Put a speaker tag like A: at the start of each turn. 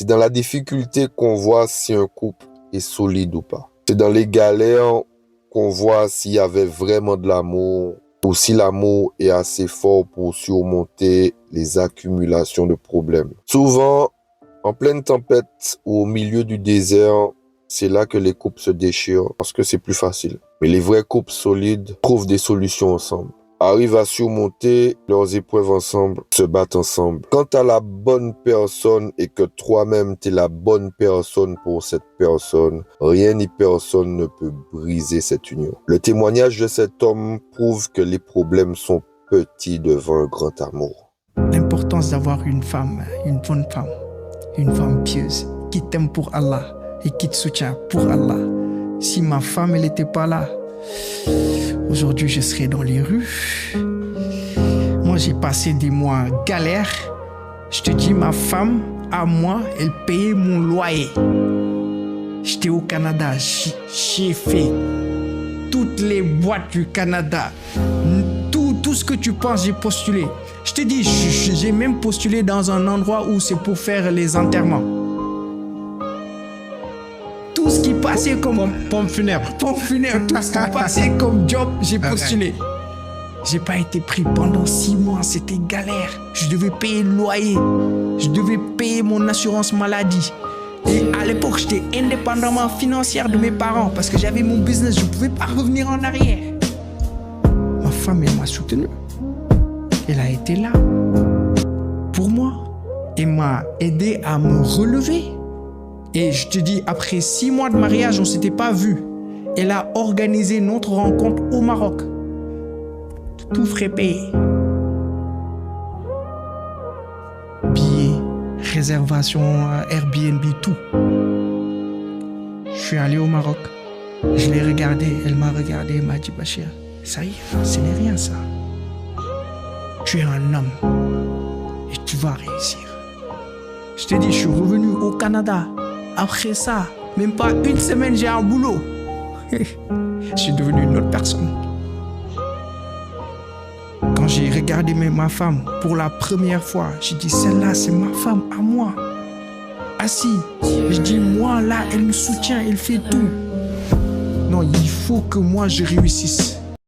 A: C'est dans la difficulté qu'on voit si un couple est solide ou pas. C'est dans les galères qu'on voit s'il y avait vraiment de l'amour ou si l'amour est assez fort pour surmonter les accumulations de problèmes. Souvent, en pleine tempête ou au milieu du désert, c'est là que les couples se déchirent parce que c'est plus facile. Mais les vrais couples solides trouvent des solutions ensemble, arrivent à surmonter leurs épreuves ensemble, se battent ensemble. Quand tu as la bonne personne et que toi-même tu es la bonne personne pour cette personne, rien ni personne ne peut briser cette union. Le témoignage de cet homme prouve que les problèmes sont petits devant un grand amour.
B: L'importance d'avoir une femme, une bonne femme, une femme pieuse, qui t'aime pour Allah et qui te soutient pour Allah. Si ma femme, elle n'était pas là, aujourd'hui, je serais dans les rues. Moi, j'ai passé des mois galères. Je te dis, ma femme, à moi, elle payait mon loyer. J'étais au Canada. J'ai fait toutes les boîtes du Canada. Tout ce que tu penses, j'ai postulé. Je te dis, j'ai même postulé dans un endroit où c'est pour faire les enterrements. Tout ce qui passait comme pompe funèbre, tout ce qui passait comme job, j'ai postulé. J'ai pas été pris pendant 6 mois, c'était galère. Je devais payer le loyer, je devais payer mon assurance maladie. Et à l'époque, j'étais indépendamment financière de mes parents parce que j'avais mon business, je pouvais pas revenir en arrière. Ma femme, elle m'a soutenu. Elle a été là pour moi et m'a aidé à me relever. Et je te dis, après 6 mois de mariage, on ne s'était pas vus. Elle a organisé notre rencontre au Maroc. Tout frais payé. Billets, réservation, Airbnb, tout. Je suis allé au Maroc. Je l'ai regardé, elle m'a regardé, elle m'a dit, Bachir, ça y est, ce n'est rien ça. Tu es un homme et tu vas réussir. Je te dis, je suis revenu au Canada. Après ça, même pas 1 semaine, j'ai un boulot. Je suis devenu une autre personne. Quand j'ai regardé ma femme pour la première fois, j'ai dit, celle-là, c'est ma femme à moi. Assis, je dis, moi, là, elle me soutient, elle fait tout. Non, il faut que moi, je réussisse.